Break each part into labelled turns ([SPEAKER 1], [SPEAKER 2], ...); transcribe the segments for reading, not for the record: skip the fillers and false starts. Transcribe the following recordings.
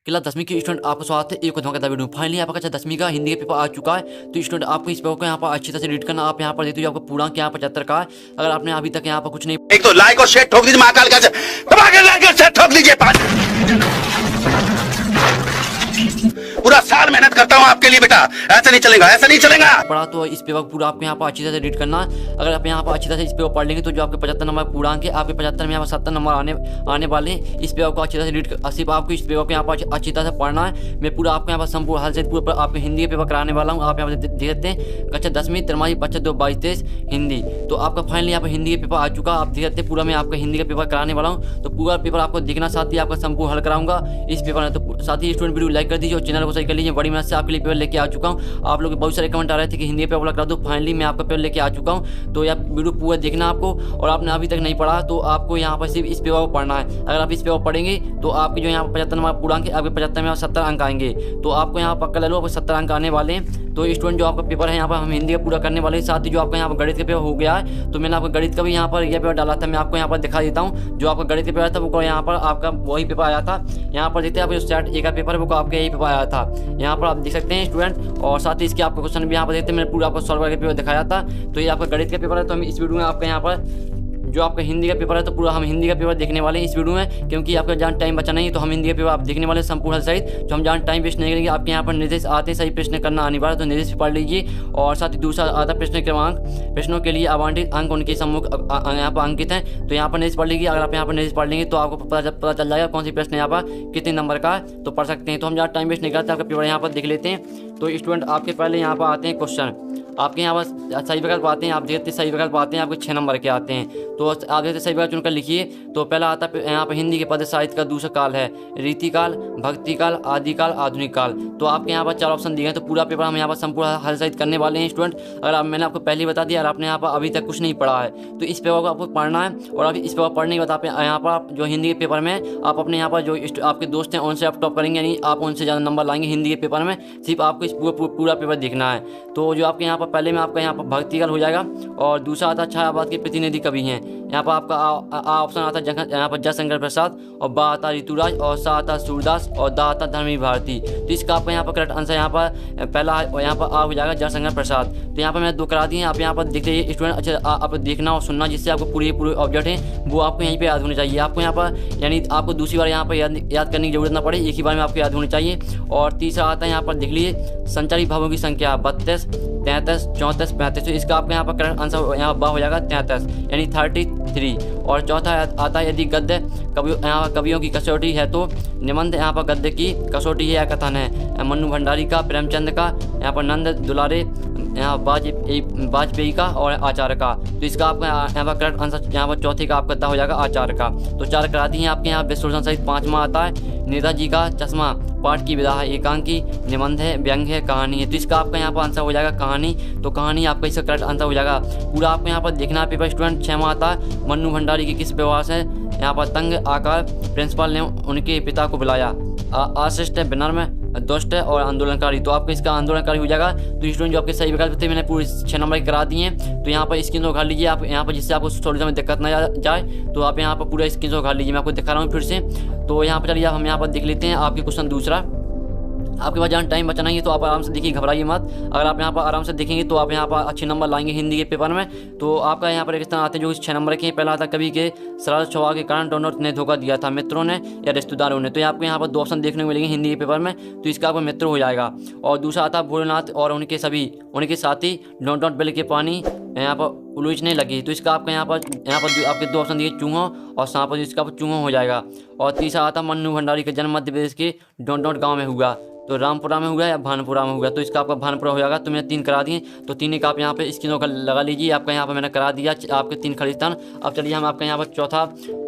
[SPEAKER 1] Class 10वीं के student आपका स्वागत है एक धमाकेदार वीडियो। फाइनली आपका कक्षा 10वीं का हिंदी का पेपर आ चुका है। तो स्टूडेंट आपको इस पेपर को यहाँ पर अच्छी तरह से रीड करना। आप यहाँ पर देखते हो आपको पूर्णांक यहाँ 75 का है। अगर आपने अभी तक यहाँ पर कुछ नहीं,
[SPEAKER 2] एक तो लाइक और शेयर ठोक दीजिए, महाकाल का दबा के लाइक और शेयर ठोक दीजिए। पूरा साल मेहनत करता हूँ आपके लिए बेटा, ऐसा नहीं चलेगा, ऐसा नहीं चलेगा।
[SPEAKER 1] पढ़ा तो इस पेपर पूरा आपको यहाँ पर अच्छी तरह से रीड करना है। अगर आप यहाँ पर अच्छी तरह से इस पेपर पढ़ लेंगे तो जो आपके 75 नंबर पूर्णांक है, आपके 75 में यहाँ पर 70 नंबर आने वाले हैं। इस पेपर को अच्छी तरह से रीड सिर्फ आपको इस पेपर को यहाँ पर अच्छी तरह से पढ़ना है। मैं पूरा आपको यहाँ पर संपूर्ण हल से पूरा आपको हिंदी के पेपर कराने वाला हूँ। आप यहाँ पर देख सकते हैं कक्षा 10वीं त्रैमासिक परीक्षा 2022-23 हिंदी। तो आपका फाइनली यहाँ पर हिंदी का पेपर आ चुका। आप देख सकते हैं पूरा मैं आपका हिंदी का पेपर कराने वाला हूँ। तो पूरा पेपर आपको देखना, साथ ही आपका संपूर्ण हल कराऊंगा इस पेपर में। तो साथ ही स्टूडेंट वीडियो लाइक कर दीजिए और चैनल को सही कर लीजिए। बड़ी मेहनत से आपके लिए पेपर लेके आ चुका हूँ। आप लोग बहुत सारे कमेंट आ रहे थे कि हिंदी पेपर करा दो, फाइनली मैं आपका पेपर लेके आ चुका हूँ। तो यह वीडियो पूरा देखना आपको, और आपने अभी तक नहीं पढ़ा तो आपको यहाँ पर सिर्फ इस पेपर को पढ़ना है। अगर आप इस पेपर पढ़ेंगे तो आपके जो यहाँ पर 75 नंबर पूर्णांक है, आपके 75 में 70 अंक आएंगे। तो आपको यहाँ पक्का ले लो, आपको 70 अंक आने वाले हैं। तो स्टूडेंट जो आपका पेपर है यहाँ पर हम हिंदी का पूरा करने वाले हैं। साथ ही जो आपका यहाँ पर गणित का पेपर हो गया है, तो मैंने आपका गणित का भी यहाँ पर यह पेपर डाला था। मैं आपको यहाँ पर दिखा देता हूँ। जो आपका गणित का पेपर था वो यहाँ पर आपका वही पेपर आया था। यहाँ पर देखते हैं आप जो सेट ए का पेपर है वो आपका यही पेपर आया था। यहाँ पर आप देख सकते हैं स्टूडेंट, और साथ ही इसके आपको क्वेश्चन भी यहाँ पर देखते हैं। मैंने पूरा आपको सॉल्व करके पेपर दिखाया था। तो ये आपका गणित का पेपर है। तो हम इस वीडियो में आपका यहाँ पर जो आपका हिंदी का पेपर है, तो पूरा हम हिंदी का पेपर देखने वाले हैं इस वीडियो में, क्योंकि आपका जहाँ टाइम बचा नहीं है। तो हम हिंदी का पेपर आप देखने वाले संपूर्ण सहित, जो हम जहाँ टाइम वेस्ट नहीं करेंगे। आपके यहाँ पर निर्देश आते हैं, सही प्रश्न करना अनिवार्य, तो निर्देश पढ़ लीजिए। और साथ ही दूसरा आधा प्रश्न क्रमांक, प्रश्नों के लिए आवंटित अंक उनके सम्मुख यहाँ पर अंकित हैं। तो यहाँ पर निर्देश पढ़ लीजिए। अगर आप यहाँ पर निर्देश पढ़ लेंगे तो आपको पता चल जाएगा कौन सी प्रश्न यहाँ पर कितने नंबर का है, तो पढ़ सकते हैं। तो हम जहाँ टाइम वेस्ट नहीं करते, आपका पेपर यहाँ पर देख लेते हैं। तो स्टूडेंट आपके पहले यहाँ पर आते हैं क्वेश्चन, आपके यहाँ पर सही विकल्प आते हैं। आप देखते सही विकल्प आते हैं, आपके 6 नंबर के आते हैं। तो आप देखते सही विकल्प चुनकर लिखिए। तो पहला आता है यहाँ पर हिंदी के पद्य साहित्य का दूसरा काल है रीतिकाल, भक्तिकाल, आदिकाल, आधुनिक काल। तो आपके यहाँ पर 4 ऑप्शन दिए हैं। तो पूरा पेपर हम यहाँ पर संपूर्ण हल सहित करने वाले हैं स्टूडेंट। अगर मैंने आपको पहले बता दिया और आपने यहाँ पर अभी तक कुछ नहीं पढ़ा है, तो इस पेपर को आपको पढ़ना है। और अभी इस पेपर पढ़ने के बाद आप यहाँ पर आप जो हिंदी के पेपर में आप अपने यहाँ पर जो आपके दोस्त हैं उनसे आप टॉप करेंगे, यानी आप उनसे ज़्यादा नंबर लाएंगे हिंदी के पेपर में। सिर्फ आपको इस पूरा पेपर देखना है। तो जो आपके यहाँ पर पहले में आपका यहाँ पर भक्तिकाल हो जाएगा, और दूसरा आता है छायावाद के प्रतिनिधि कवि हैं। यहाँ पर आपका ऑप्शन आता है यहाँ पर जयशंकर प्रसाद, और बा आता ऋतुराज, और सा आता सूरदास, और दा आता धर्मी भारती। तो इसका आपका यहाँ पर करेक्ट आंसर यहाँ पर पहला यहाँ पर आ हो जाएगा जयशंकर प्रसाद। तो यहाँ पर मैंने 2 करा दिए हैं। आप यहाँ पर देख लीजिए स्टूडेंट, अच्छा आप देखना और सुनना, जिससे आपको पूरे ऑब्जेक्ट है वो आपको यहीं पे याद होने चाहिए। आपको यहाँ पर यानी आपको दूसरी बार यहाँ पर याद करने की जरूरत ना पड़े, एक ही बार में आपको याद होनी चाहिए। और तीसरा आता है यहाँ पर देख लीजिए संचारी भावों की संख्या 32, 33, 34, 35। तो इसका आपका यहाँ पर करेक्ट आंसर यहाँ बा हो जाएगा 33, यानी 33। और चौथा आता है यदि गद्य यहाँ कवियों की कसौटी है तो निबंध यहाँ पर गद्य की कसौटी है या कथन है। मन्नू भंडारी का, प्रेमचंद का, यहाँ पर नंद दुलारे, यहाँ वाजपेयी का, और आचार्य का। तो इसका आपका यहाँ पर करेक्ट आंसर यहाँ पर चौथे का आपका हो जाएगा आचार्य का। तो 4 करा दी हैं आपके यहाँ विश्लेषण सहित। 5वां आता है नेताजी का चश्मा, पाठ की विधा है, एकांकी, निबंध है, व्यंग है, कहानी है। तो इसका आपका यहाँ पर आंसर हो जाएगा कहानी। तो कहानी आपका इसका करेक्ट आंसर हो जाएगा। पूरा आपको यहाँ पर देखना है पेपर स्टूडेंट। 6वां आता है मन्नू भंडारी की किस व्यवहार से यहाँ पर तंग आकार प्रिंसिपल ने उनके पिता को बुलाया। अशिष्ट, विनम्र, दुष्ट और आंदोलनकारी। तो आपको इसका आंदोलनकारी हो जाएगा। तो स्टूडेंट जो आपके सही विकल्प थे मैंने पूरे 6 नंबर के करा दिए हैं। तो यहाँ पर स्क्रीन शॉट उखाड़ लीजिए आप यहाँ पर, जिससे आपको थोड़ी समय दिक्कत ना जाए। तो आप यहाँ पर पूरा स्क्रीन शॉट उखाड़ लीजिए। मैं आपको दिखा रहा हूँ फिर से। तो यहाँ पर चलिए हम यहाँ पर देख लेते हैं आपके क्वेश्चन दूसरा। आपके पास जहाँ टाइम बचा नहीं है तो आप आराम से देखिए, घबराइए मत। अगर आप यहाँ पर आराम से देखेंगे तो आप यहाँ पर अच्छे नंबर लाएंगे हिंदी के पेपर में। तो आपका यहाँ पर एक स्थान आते हैं जो 6 नंबर के हैं। पहला आता कवि के सरल स्वभाव के कारण दोनों ने धोखा दिया था, मित्रों ने या रिश्तेदारों ने। तो आपको यहाँ पर 2 ऑप्शन देखने को मिलेंगे हिंदी के पेपर में। तो इसका आपका मित्र हो जाएगा। और दूसरा आता भोलेनाथ और उनके साथी डोंट बिल के पानी यहाँ पर उलझने लगी। तो इसका आपका यहाँ पर आपके 2 ऑप्शन दिए, चूहों और सांप। इसका चूहों हो जाएगा। और तीसरा आता मन्नू भंडारी का जन्म मध्य प्रदेश के डोंट गाँव में हुआ। तो रामपुरा में हुआ या भानपुरा में हुआ। तो इसका आपका भानपुरा हो जाएगा। तो मैंने 3 करा दिए। तो 3 का आप यहाँ पे स्क्रीन लगा लीजिए। आपका यहाँ पर मैंने करा दिया आपके 3 खलिस्तान। अब चलिए हम आपका यहाँ पर चौथा,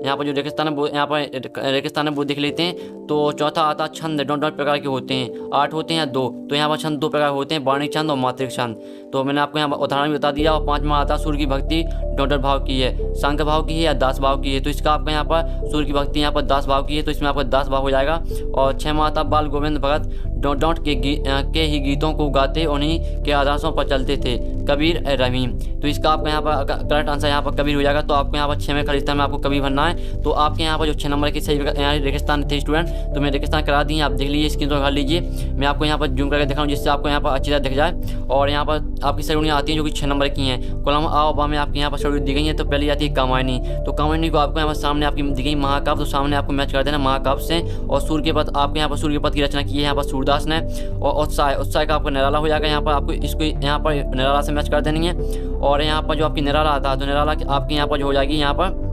[SPEAKER 1] यहाँ पर जो रेगिस्तान है वो यहाँ पर रेगिस्तान है वो देख लेते हैं। तो चौथा आता छंद डोंट प्रकार के होते हैं, 8 होते हैं या 2। तो यहाँ पर छंद 2 प्रकार होते हैं, वाणिक छंद और मात्रिक छंद। तो मैंने आपको यहाँ पर उदाहरण भी बता दिया। और 5वां आता सूर्य की भक्ति डोंट भाव की है, सांख्य भाव की है या दास भाव की है। तो इसका आपका यहाँ पर सूर्य की भक्ति यहाँ पर दास भाव की है। तो इसमें आपका दास भाव हो जाएगा। और 6वां आता बाल गोविंद भगत डॉट के ही गीतों को गाते, उन्हीं के आदर्शों पर चलते थे, कबीर रहीम। तो इसका आपका यहाँ पर करेक्ट आंसर यहाँ पर कबीर हो जाएगा। तो आपको यहाँ पर 6 में खालिस्तान में आपको कबीर बनना है। तो आपके यहाँ पर जो 6 नंबर की सही यहाँ रेगिस्तान थे स्टूडेंट, तो मैं रेगिस्तान करा दी, आप देख लीजिए, स्क्रीन कर लीजिए। मैं आपको यहाँ पर जूम करके दिखाऊँ जिससे आपको यहाँ पर अच्छी तरह दिख जाए। और यहाँ पर आपकी शेड्यूल आती है जो कि 6 नंबर की हैं। कॉलम आ और बा में आपके यहाँ पर शेड्यूल दी गई है। तो पहले आती है कामायनी। तो कामायनी को आपको यहाँ पर सामने आपकी दी गई महाकाव्य, तो सामने आपको मैच कर देना महाकाव्य से। और सूर्य के पद आपके यहाँ पर सूर्य के पद की रचना की है यहाँ पर सूरदास ने। और उत्साह का आपको निराला हो जाएगा। यहाँ पर आपको इसको यहाँ पर निराला से मैच कर देनी है। और यहाँ पर जो आपकी निराला आता है तो निराला आपके यहाँ पर जो हो जाएगी यहाँ पर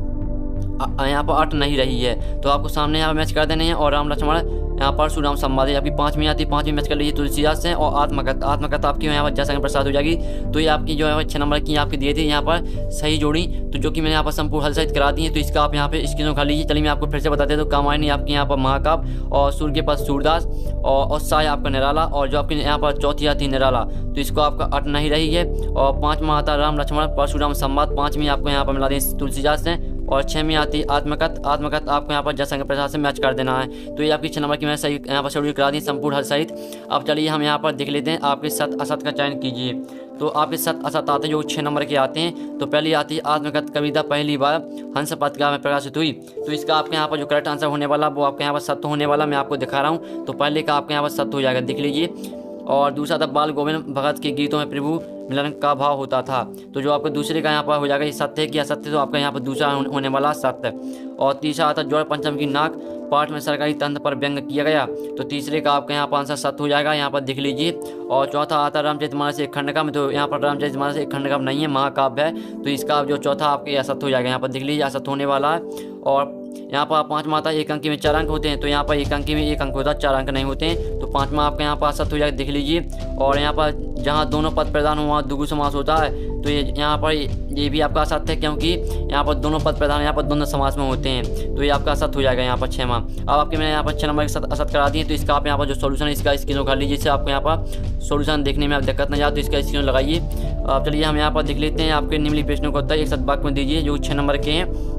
[SPEAKER 1] अट नहीं रही है। तो आपको सामने यहाँ पर मैच कर देने हैं। और राम लक्ष्मण यहाँ पर परशुराम संवाद आपकी 5वीं आती है, 5वीं मैच कर लीजिए तुलसीदास से। और आत्मकथा आपकी यहाँ पर जयशंकर प्रसाद हो जाएगी। तो ये आपकी जो है 6 नंबर की आपकी दिए थे यहाँ पर सही जोड़ी, तो जो कि मैंने यहाँ पर संपूर्ण हल सहित करा दी है। तो इसका आप यहाँ पे स्क्रीन खा लीजिए। चलिए मैं आपको फिर से बताते तो कामायनी आपकी यहाँ पर महाकाव्य, और सूर्य के पास सूरदास, और उत्साह आपका निराला, और जो आपकी यहाँ पर चौथी आती है निराला, तो इसको आपका अट नहीं रही है। और 5वां आता राम लक्ष्मण परशुराम संवाद, 5वीं आपको यहाँ पर मिला दी तुलसीदास से। और 6वीं आती आत्मकथा आपको यहाँ पर जयशंकर प्रसाद से मैच कर देना है। तो ये आपकी 6 नंबर की मैं सही यहाँ पर शेड्यूल करा दी संपूर्ण हल सहित। अब चलिए हम यहाँ पर देख लेते हैं, आपके सत असत का चयन कीजिए। तो आपके सत असत आते हैं जो 6 नंबर के आते हैं। तो पहली आती है आत्मकथा कविता पहली बार हंस पत्रिका में प्रकाशित हुई। तो इसका आपके यहाँ पर जो करेक्ट आंसर होने वाला वो आपके यहाँ पर सत्य होने वाला, मैं आपको दिखा रहा हूँ। तो पहले का आपके यहाँ पर सत्य हो जाएगा, देख लीजिए। और दूसरा था बाल गोविंद भगत के गीतों में प्रभु मिलन का भाव होता था। तो जो आपका दूसरे का यहाँ पर हो जाएगा ये सत्य है कि असत्य, तो आपका यहाँ पर दूसरा होने वाला सत्य। और तीसरा आता जोड़ पंचम की नाक पाठ में सरकारी तंत्र पर व्यंग किया गया। तो तीसरे का आपका यहाँ पर आंसर सत्य हो जाएगा, यहाँ पर देख लीजिए। और चौथा आता रामचरितमानस एक खंड का, में तो यहाँ पर रामचरितमानस एक खंड का नहीं है, महाकाव्य है। तो इसका जो चौथा आपके असत्य हो जाएगा, यहाँ पर देख लीजिए असत्य होने वाला है। और यहाँ पर 5वां आता है एक अंकी में 4 अंक होते हैं। तो यहाँ पर एक अंकी में 1 अंक होता है, 4 अंक नहीं होते हैं। तो 5वां आपका यहाँ पर असत्य हो जाएगा, देख लीजिए। और यहाँ पर जहाँ दोनों पद प्रधान हो वहाँ द्विगु समास होता है। तो ये यहाँ पर ये भी आपका असत्य है, क्योंकि यहाँ पर दोनों पद प्रधान यहाँ पर दोनों समास में होते हैं। तो ये आपका असत्य हो जाएगा यहाँ पर 6वां। अब आपके मैंने यहाँ पर 6 नंबर के साथ असत्य करा दिए। तो इसका आप यहाँ पर जो सोल्यूशन है इसका स्क्रीन कर लीजिए, जिससे आपको यहाँ पर सोल्यूशन देखने में आप दिक्कत नहीं जाए। तो इसका स्क्रीन लगाइए। अब चलिए हम यहाँ पर देख लेते हैं आपके निम्नलिखित प्रश्नों का उत्तर एक साथ वाक्य में दीजिए जो 6 नंबर के हैं।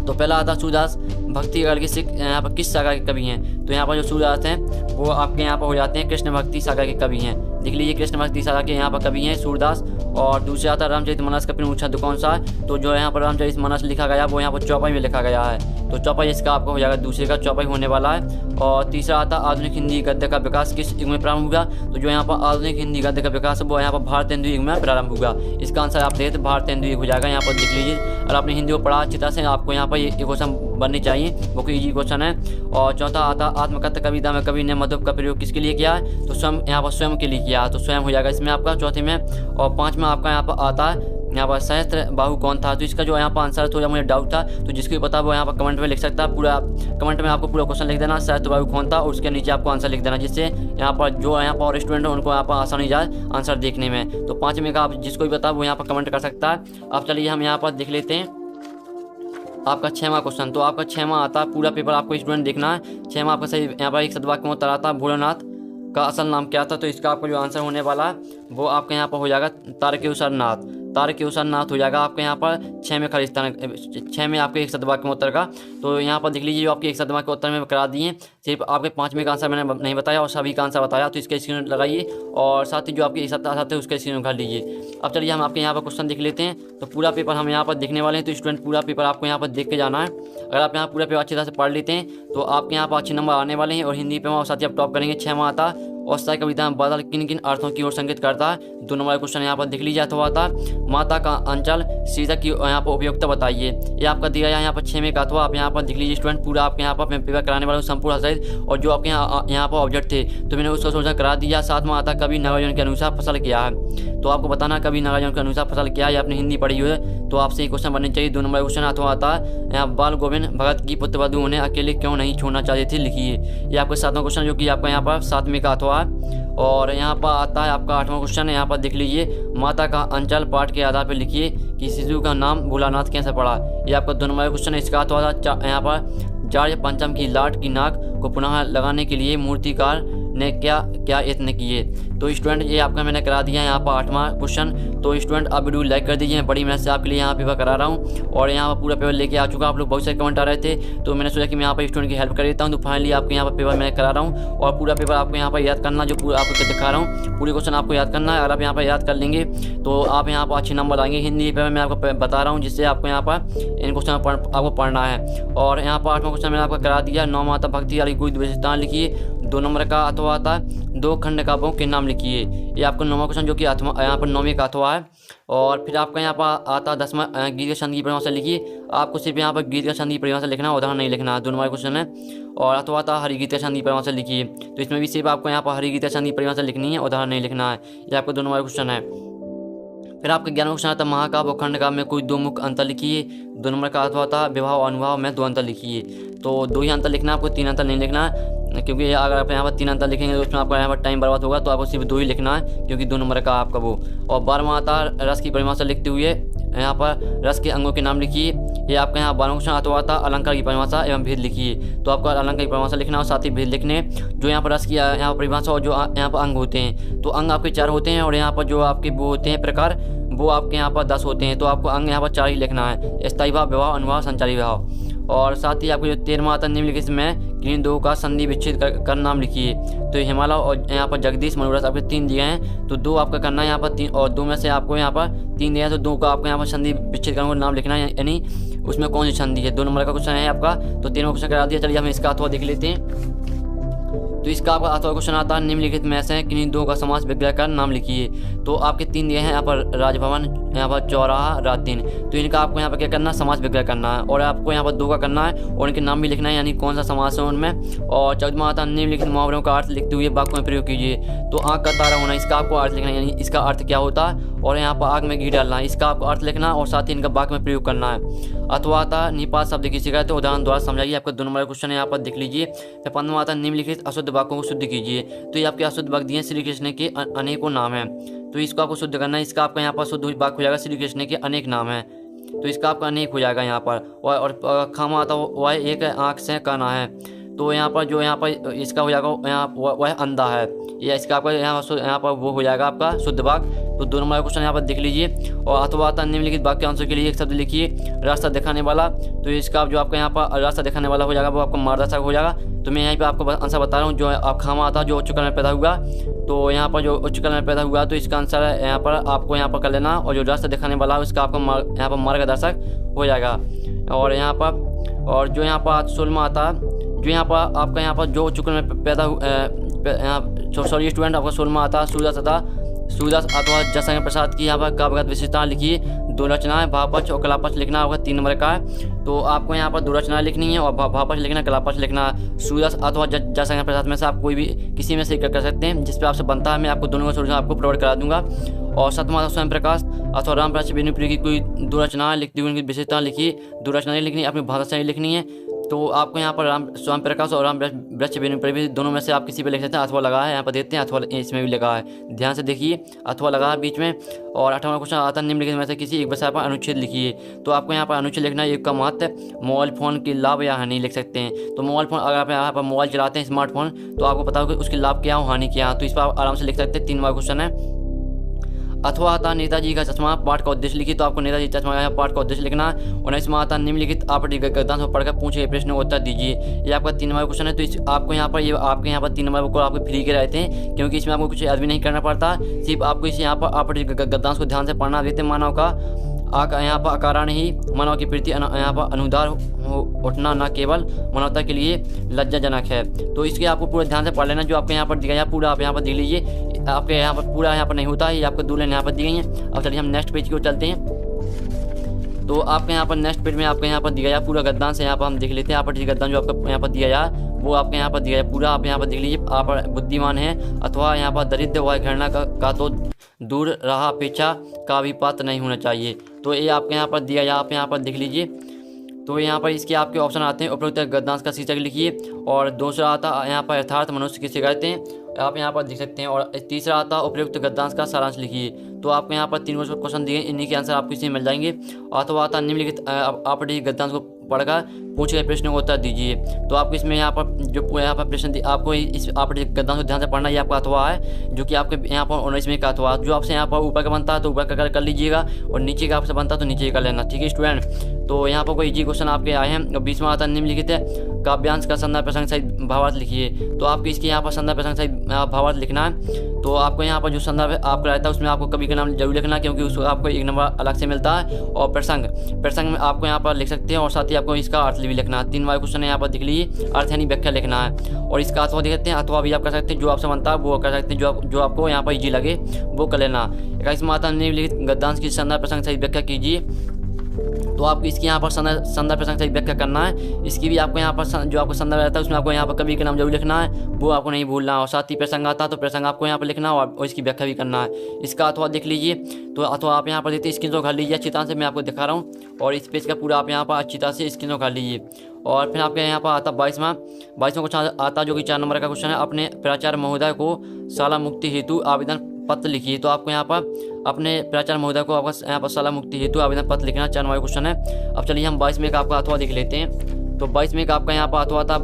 [SPEAKER 1] तो पहला आता सूरदास भक्ति काल के सिख यहाँ पर किस सागर के कवि हैं। तो यहाँ पर जो सूरदास हैं वो आपके यहाँ पर हो जाते हैं कृष्ण भक्ति सागर के कवि हैं, देख लीजिए कृष्ण भक्ति सागर के यहाँ पर कवि हैं सूरदास। और दूसरा आता रामचरितमानस का प्रमुख छंद कौन सा है। तो जो यहाँ पर रामचरितमानस लिखा गया वो यहाँ पर चौपाई में लिखा गया है। तो चौपाई इसका आपको हो जाएगा, दूसरे का चौपाई होने वाला है। और तीसरा आता आधुनिक हिंदी गद्य का विकास किस युग में प्रारंभ हुआ। तो जो यहाँ पर आधुनिक हिंदी गद्य का विकास वो यहाँ पर भारतेंदु युग में प्रारंभ हुआ। इसका आंसर आप देखें तो भारतेंदु युग हो जाएगा, यहाँ पर देख लीजिए। और आपने हिंदी को पढ़ा अच्छी तरह से, आपको यहाँ पर ये क्वेश्चन बननी चाहिए, वो कोई इजी क्वेश्चन है। और चौथा आता आत्मकथा कविता में कवि ने मधुप का प्रयोग किसके लिए किया है। तो स्वयं यहाँ पर स्वयं के लिए किया है, तो स्वयं हो जाएगा इसमें आपका चौथे में। और 5वां आपका यहाँ पर आता है यहाँ पर सहस्त्र बाहु कौन था। तो इसका जो यहाँ पर आंसर थोड़ा मुझे डाउट था, तो जिसको भी पता वो यहाँ पर कमेंट में लिख सकता है। पूरा कमेंट में आपको पूरा क्वेश्चन लिख देना सहस्त्र बाहु कौन था, और उसके नीचे आपको आंसर लिख देना, जिससे यहाँ पर जो यहाँ पर और स्टूडेंट है उनको यहाँ पर आसानी जाए आंसर देखने में। तो 5वें का आप जिसको भी पता वो यहाँ पर कमेंट कर सकता है। अब चलिए हम यहाँ पर देख लेते हैं आपका 6वां क्वेश्चन। तो आपका 6वां आता है, पूरा पेपर आपको स्टूडेंट देखना है। 6वां आपका सही यहाँ पर एक सदवाक्य में उत्तर आता है भोलेनाथ का असल नाम क्या था। तो इसका आपको जो आंसर होने वाला है वो आपके यहाँ पर हो जाएगा तारकेश्वर नाथ। तारकेश्वर नाथ हो जाएगा आपके यहाँ पर 6 में खालिस्तान, 6 में आपके एक सदवाक्य में उत्तर का। तो यहाँ पर देख लीजिए जो आपके एक सदवाक्य के उत्तर में करा दिए, सिर्फ आपके 5वें का आंसर मैंने नहीं बताया और सभी का आंसर बताया। तो इसका स्क्रीन लगाइए और साथ ही जो आपके साथ है उसका स्क्रीन कर लीजिए। अब चलिए हम आपके यहाँ पर क्वेश्चन देख लेते हैं। तो पूरा पेपर हम यहाँ पर देखने वाले हैं, तो स्टूडेंट पूरा पेपर आपको यहाँ पर देख के जाना है। अगर आप यहाँ पूरा पेपर अच्छी तरह से पढ़ लेते हैं तो आपके यहाँ पर अच्छे नंबर आने वाले हैं। और हिंदी पे और साथ ही आप टॉप करेंगे। 6वां आता और साई कविता में बादल किन किन अर्थों की ओर संकेत करता है। 2 नंबर क्वेश्चन यहाँ पर देख लीजिए। अथवा आता माता का अंचल शीर्षक की यहाँ पर उपयोगिता बताइए। ये आपका दिया है यहाँ पर 6 में का। अथवा आप यहाँ पर देख लीजिए स्टूडेंट, पूरा आपके यहाँ पर मैं पेपर कराने वाला हूँ संपूर्ण सहित। और जो आपके यहाँ पर ऑब्जेक्ट थे तो मैंने उसका सोचा करा दिया। 7वां आता कभी नगार्जुन के अनुसार फसल क्या है। तो आपको बताना कभी नगार्जुन के अनुसार फसल क्या है। आपने हिंदी पढ़ी हुई है तो आपसे ये क्वेश्चन बनने चाहिए। 2 नंबर क्वेश्चन अथवा आता है यहाँ बाल गोविंद भगत की पुत्रवधु उन्हें अकेले क्यों नहीं छोड़ना चाहती थी, लिखिए। ये आपका 7वां क्वेश्चन जो कि आपका यहाँ पर 7वें का अथवा है। और यहाँ पर आता है आपका 8वां क्वेश्चन है, यहाँ पर देख लीजिए माता का अंचल पाठ के आधार पर लिखिए कि शिशु का नाम भोलानाथ कैसे पड़ा। ये आपका 2 नंबर क्वेश्चन है। इसका अथवा यहाँ पर जार्ज पंचम की लाट की नाक को पुनः लगाने के लिए मूर्तिकार ने क्या क्या यत्न किए। तो स्टूडेंट ये आपका मैंने करा दिया है यहाँ पर 8वां क्वेश्चन। तो स्टूडेंट आप वीडियो लाइक कर दीजिए, बड़ी मेहनत से आपके लिए यहाँ पेपर करा रहा हूँ और यहाँ पर पूरा पेपर लेके आ चुका। आप लोग बहुत सारे कमेंट आ रहे थे तो मैंने सोचा कि मैं यहाँ पर स्टूडेंट की हेल्प कर देता हूँ। तो फाइनली आपको यहाँ पर पेपर मैं करा रहा हूँ और पूरा पेपर आपको यहाँ पर याद करना, जो पूरा आपको दिखा रहा हूँ पूरे क्वेश्चन आपको याद करना है। अगर आप यहाँ पर याद कर लेंगे तो आप यहाँ पर अच्छे नंबर आएंगे। हिंदी पेपर मैं आपको बता रहा हूँ जिससे आपको यहाँ पर इन क्वेश्चन आपको पढ़ना है। और यहाँ पर 8वां क्वेश्चन मैंने आपको करा दिया। 9 माता भक्ति वाली कोई विशेषता लिखिए। 2 नंबर का अथवा आता है 2 खंड काव्यों के नाम लिखिए। ये आपको 9वां क्वेश्चन जो कि यहाँ पर 9वीं का अथवा है। और फिर आपका यहाँ पर आता 10वां गीत के छंद की परिभाषा लिखिए। आपको सिर्फ यहाँ पर गीत के छंद की परिभाषा लिखना है, उदाहरण नहीं लिखना है। 2 नंबर क्वेश्चन है। और अथवा आता हरि गीत के छंद की परिभाषा लिखिए। तो इसमें भी सिर्फ आपको यहाँ पर हरि गीत के छंद की परिभाषा लिखनी है, उदाहरण नहीं लिखना है। ये आपको 2 नंबर क्वेश्चन है। फिर आपका 11वां क्वेश्चन आता है महाकाव्य और खंड काव्य में कोई 2 मुख्य अंतर लिखिए। 2 नंबर का अथवा आता विवाह और अनुभाव में 2 अंतर लिखिए। तो 2 ही अंतर लिखना है, आपको 3 अंतर नहीं लिखना है, क्योंकि अगर आप यहाँ पर 3 अंतर लिखेंगे तो उसमें आपका यहाँ पर टाइम बर्बाद होगा। तो आपको सिर्फ 2 ही लिखना है क्योंकि 2 नंबर का आपका वो। और 12वां आता रस की परिभाषा लिखते हुए यहाँ पर रस के अंगों के नाम लिखिए। ये आपका यहाँ 12वां क्वेश्चन अथवा आता अलंकार की परिभाषा एवं भेद लिखिए। तो आपको अलंकार की परिभाषा लिखना और साथ ही भेद लिखने। जो यहाँ पर रस की यहाँ पर परिभाषा और जो यहाँ पर अंग होते हैं, तो अंग आपके 4 होते हैं और यहाँ पर जो आपके वो होते हैं प्रकार वो आपके यहाँ पर 10 होते हैं। तो आपको अंग यहाँ पर 4 ही लिखना है, स्थायी भाव, विवाह, अनुभाव, संचारी भाव। और साथ ही आपको जो 13वां आता निम्नलिखित में किन 2 का संधि विच्छेद कर नाम लिखिए। तो हिमालय और यहाँ पर जगदीश मनोरथ आपके 3 दिए हैं, तो 2 आपका करना है यहाँ पर 3, और 2 में से आपको यहाँ पर 3 दिया है तो 2 का आपको यहाँ पर संधि विच्छेद करने का नाम लिखना है, यानी उसमें कौन सी संधि है। 2 नंबर का क्वेश्चन है आपका। तो 13वां क्वेश्चन करा दिया। चलिए हम इसका अथवा देख लेते हैं। तो इसका आपका अथवा क्वेश्चन आता है निम्नलिखित में से किन्हीं 2 का समास विग्रह कर नाम लिखिए। तो आपके 3 दिए हैं यहाँ पर राजभवन, यहाँ पर चौराहा, रात दिन। तो इनका आपको यहाँ पर क्या करना है, समास विग्रह करना है और आपको यहाँ पर 2 का करना है और इनके नाम भी लिखना है, यानी कौन सा समास है उनमें। और 14वां आता है निम्नलिखित मुहावरों का अर्थ लिखते हुए वाक्यों में प्रयोग कीजिए। तो आँख का तारा होना, इसका आपको अर्थ लिखना है, यानी इसका अर्थ क्या होता है। और यहाँ पर आग में घी डालना, इसका आपको अर्थ लिखना और साथ ही इनका वाक्य में प्रयोग करना है। अथवा आता निपात शब्द की शिकायत, तो उदाहरण द्वारा समझाइए। आपका 2 नंबर क्वेश्चन है, यहाँ पर देख लीजिए। फिर 15वां आता निम्नलिखित अशुद्ध वाक्यों को शुद्ध कीजिए। तो ये आपके अशुद्ध वाक्य दिए श्री कृष्ण के अनेकों नाम हैं, तो इसको आपको शुद्ध करना है। इसका आपका यहाँ पर शुद्ध वाक्य हो जाएगा श्री कृष्ण के अनेक नाम हैं, तो इसका आपका अनेक हो जाएगा यहाँ पर। और खामा आता वह एक आँख से काना है, तो यहाँ पर जो यहाँ पर इसका हो जाएगा यहाँ वह अंधा है, या इसका आपका यहाँ पर वो हो जाएगा आपका शुद्ध वाक्य। तो 2 नंबर क्वेश्चन यहाँ पर देख लीजिए। और अथवा आता निम्नलिखित वाक्यांशों के लिए एक शब्द लिखिए। रास्ता दिखाने वाला, तो इसका जो आपका यहाँ पर रास्ता दिखाने वाला हो जाएगा वो आपका मार्गदर्शक हो जाएगा। तो मैं यहीं पे आपको आंसर बता रहा हूँ। जो आप खामा आता जो उच्च काल में पैदा हुआ, तो यहाँ पर जो उच्च काल में पैदा हुआ तो इसका आंसर है यहाँ पर आपको यहाँ पर कर लेना। और जो रास्ता दिखाने वाला है उसका आपका यहाँ पर मार्गदर्शक हो जाएगा। और यहाँ पर और जो यहाँ पर 16वां आता जो यहाँ पर आपका यहाँ पर जो उच्च काल में पैदा सॉरी स्टूडेंट, आपका 16वां आता सूरदास अथवा जयशंकर प्रसाद की यहाँ पर काव्यगत विशेषता लिखिए। 2 रचनाएं, भावपक्ष और कलापक्ष लिखना होगा। 3 नंबर का है, तो आपको यहाँ पर 2 रचनाएं लिखनी है और भावपक्ष लिखना, कलापक्ष लिखना है। सूरदास अथवा जयशंकर प्रसाद में से आप कोई भी किसी में से कर सकते हैं, जिस पर आपसे बनता है। मैं आपको दोनों का सोल्यूशन आपको प्रोवाइड करा दूंगा। और 7वां स्वयं प्रकाश अथवा रामप्रकाश बेनीपुरी की कोई 2 रचनाएं लिखती हुई उनकी विशेषता लिखिए। 2 रचनाएं लिखनी, अपनी भाषा से ही लिखनी है। तो आपको यहाँ पर राम स्वयं प्रकाश और राम वृक्ष बेनीपुरी भी दोनों में से आप किसी पे लिख सकते हैं। अथवा लगा है यहाँ पर देखते हैं, अथवा इसमें भी लगा है, ध्यान से देखिए, अथवा लगा है बीच में। और 18वां क्वेश्चन आता है निम्नलिखित में से किसी एक विषय पर अनुच्छेद लिखिए। तो आपको यहाँ पर अनुच्छेद लिखना है। एक का महत्व, मोबाइल फ़ोन की लाभ या हानि लिख सकते हैं। तो मोबाइल फ़ोन, अगर आप यहाँ पर मोबाइल चलाते हैं स्मार्टफोन, तो आपको पता होगा उसके लाभ क्या हो, हानि क्या है, तो इस पर आप आराम से लिख सकते हैं। 3वां क्वेश्चन है। अथवा आता नेताजी का चश्मा, पाठ का उद्देश्य लिखिए। तो आपको नेताजी चश्मा का पाठ का उद्देश्य लिखना है। 19वां आता निम्नलिखित आप गद्यांश को पढ़कर पूछे प्रश्न का उत्तर दीजिए। ये आपका 3 नंबर क्वेश्चन है। तो इस आपको यहाँ पर ये आपके यहाँ पर 3 नंबर को आपको फ्री के रहते हैं, क्योंकि इसमें आपको कुछ याद भी नहीं करना पड़ता। सिर्फ आपको इसे यहाँ पर आप गद्यांश को ध्यान से पढ़ना देते। मानव का यहाँ पर अकारण ही मानव की प्रति यहाँ पर अनुदार उठना न केवल मानवता के लिए लज्जाजनक है। तो इसके आपको पूरा ध्यान से पढ़ लेना। जो आपके यहाँ पर दिया गया पूरा आप यहाँ पर देख लीजिए। आपके यहाँ पर पूरा यहाँ पर नहीं होता है, ये आपको 2 लाइन यहाँ पर दी गई हैं। अब चलिए हम नेक्स्ट पेज की ओर चलते हैं। तो आपके यहाँ पर नेक्स्ट पेज में आपके यहाँ पर दिया गया पूरा गद्यांश यहाँ पर हम देख लेते हैं। यहाँ पर गद्यांश जो आपका यहाँ पर दिया गया वो आपके यहाँ पर दिया गया पूरा आप यहाँ पर देख लीजिए। आप बुद्धिमान है अथवा यहाँ पर दरिद्र व घृणा का तो दूर रहा, अपेक्षा का भी पात्र नहीं होना चाहिए। तो ये आपके यहाँ पर दिया गया, आप यहाँ पर देख लीजिए। तो यहाँ पर इसके आपके ऑप्शन आते हैं। उपरोक्त गद्यांश का शीर्षक लिखिए। और दूसरा आता यहाँ पर यथार्थ मनुष्य की शिकायतें, आप यहाँ पर देख सकते हैं। और तीसरा आता उपयुक्त गद्यांश का सारांश लिखिए। तो आपको यहाँ पर 3 क्वेश्चन दिए, इन्हीं के आंसर आपको इसी मिल जाएंगे। अथवा आता निम्नलिखित आप गद्यांश को पढ़कर पूछे गए प्रश्नों का उत्तर दीजिए। तो आपको इसमें यहाँ पर जो यहाँ पर प्रश्न आपको इस आप गद्दांश को ध्यान से पढ़ना, ये आपका अथवा है जो कि आपके यहाँ पर 19वें का अथवा। जो आपसे यहाँ पर ऊपर का बनता है तो ऊपर का कर लीजिएगा, और नीचे का आपसे बनता है तो नीचे का लेना। ठीक है स्टूडेंट, तो यहाँ पर कोई इजी क्वेश्चन आपके आए हैं। 20वां आता निम्नलिखित है काव्यांश का संदर्भ प्रसंग सहित भावार्थ लिखिए। तो आपको इसके यहाँ पर संदर्भ प्रसंग सहित भावार्थ लिखना है। तो आपको यहाँ पर जो संदर्भ आपका रहता है उसमें आपको कवि का नाम जरूर लिखना है, क्योंकि उसको आपको 1 नंबर अलग से मिलता है। और प्रसंग में आपको यहाँ पर लिख सकते हैं, और साथ ही आपको इसका अर्थ भी लिखना है। 3 वाले क्वेश्चन यहाँ पर दिख लीजिए, अर्थ यानी व्याख्या लिखना है। और इसका अथवा देख सकते हैं, अथवा भी आप कर सकते हैं, जो आपसे बनता है वो कर सकते हैं, जो आपको यहाँ पर ईजी लगे वो कर लेना। 21वां आता निम्नलिखित गद्यांश की संदर्भ प्रसंग सहित व्याख्या कीजिए। तो आपको इसकी यहाँ पर संदर्भ प्रसंग सहित व्याख्या करना है। इसकी भी आपको यहाँ पर जो आपको संदर्भ रहता है उसमें आपको यहाँ पर कवि का नाम जरूर लिखना है, वो आपको नहीं भूलना। और साथ ही प्रसंग आता है तो प्रसंग आपको यहाँ पर लिखना है, और इसकी व्याख्या भी करना है। इसका अथवा देख लीजिए, तो अथवा आप यहाँ पर देखते स्क्रीन शॉट कर लीजिए अच्छी तरह से, मैं आपको दिखा रहा हूँ। और इस पेज का पूरा आप यहाँ पर अच्छी तरह से स्क्रीन शॉट कर लीजिए। और फिर आपके यहाँ पर आता 22वां क्वेश्चन आता, जो कि 4 नंबर का क्वेश्चन है। अपने प्राचार्य महोदय को शाला मुक्ति हेतु आवेदन पत्र लिखिए। तो आपको यहाँ पर अपने प्राचार्य महोदय को आपका यहाँ पर शाला मुक्ति हेतु आवेदन पत्र लिखना 4 नंबर क्वेश्चन है। अब चलिए हम 22वें का आपका अथवा देख लेते हैं। तो 22वें का आपका यहाँ पर अथवा था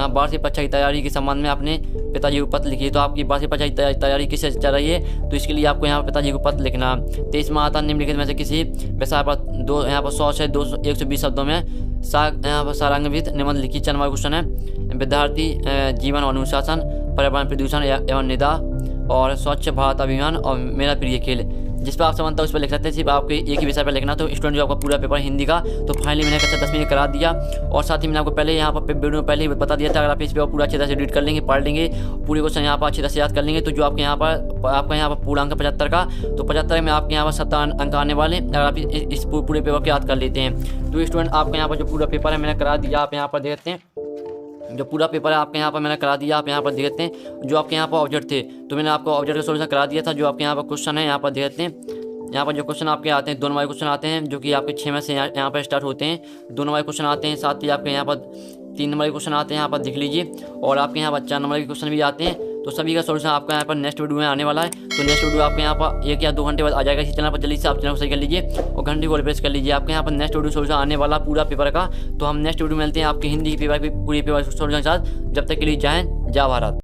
[SPEAKER 1] वार्षिक परीक्षा की तैयारी के संबंध में अपने पिताजी को पत्र लिखिए। तो आपकी वार्षिक परीक्षा की तैयारी किससे चल रही है, तो इसके लिए आपको यहाँ पर पिताजी को पत्र लिखना। 23वां आता निम्नलिखित में से किसी विषय पर यहाँ पर 100 से 120 शब्दों में यहाँ पर सारांशित निबंध लिखिए। 4 नंबर क्वेश्चन है। विद्यार्थी जीवन और अनुशासन, पर्यावरण प्रदूषण एवं निदान, और स्वच्छ भारत अभियान, और मेरा प्रिय खेल। जिस पर आपसे बनता है उस पर लिख सकते हैं, सिर्फ आपको एक ही विषय पर लिखना। तो स्टूडेंट जो आपका पूरा पेपर हिंदी का, तो फाइनली मैंने कक्षा 10वीं करा दिया। और साथ ही मैंने आपको पहले यहाँ पर वीडियो में पहले ही बता दिया था, अगर आप इस पेपर पूरा अच्छी तरह से रीड कर लेंगे, पढ़ लेंगे, पूरे क्वेश्चन यहाँ पर अच्छी तरह से याद कर लेंगे, तो जो आपके यहाँ पर आपका यहाँ पर पूरा अंक 75 का, तो 75 में आपके यहाँ पर 70 अंक आने वाले, अगर आप इस पूरे पेपर को याद कर लेते हैं। तो स्टूडेंट आपका यहाँ पर जो पूरा पेपर है मैंने करा दिया, आप यहाँ पर देखते हैं जो पूरा पेपर है आपके यहाँ पर मैंने करा दिया। आप यहाँ पर देखते हैं जो आपके यहाँ पर ऑब्जेक्ट थे, तो मैंने आपको ऑब्जेक्ट का सोल्यूशन करा दिया था। जो आपके यहाँ पर क्वेश्चन है यहाँ पर देखते हैं, यहाँ पर जो क्वेश्चन आपके आते हैं 2 नंबर क्वेश्चन आते हैं, जो कि आपके 6 में से यहाँ पर स्टार्ट होते हैं। 2 नंबर क्वेश्चन आते हैं, साथ ही आपके यहाँ पर 3 नंबर क्वेश्चन आते हैं, यहाँ पर देख लीजिए। और आपके यहाँ पर 4 नंबर के क्वेश्चन भी आते हैं। तो सभी का सोल्यूशन आपका यहाँ पर नेक्स्ट वीडियो में आने वाला है। तो नेक्स्ट वीडियो आपके यहाँ पर 1 या 2 घंटे बाद आ जाएगा इसी चैनल पर। जल्दी से आप चैनल को सही कर लीजिए और घंटे को प्रेस कर लीजिए। आपके यहाँ पर नेक्स्ट वीडियो सोल्यूशन आने वाला पूरा पेपर का। तो हम नेक्स्ट वीडियो में मिलते हैं आपके हिंदी के पेपर पूरी पेपर सोल्यूशन के साथ। जब तक के लिए जय हिंद, जय भारत।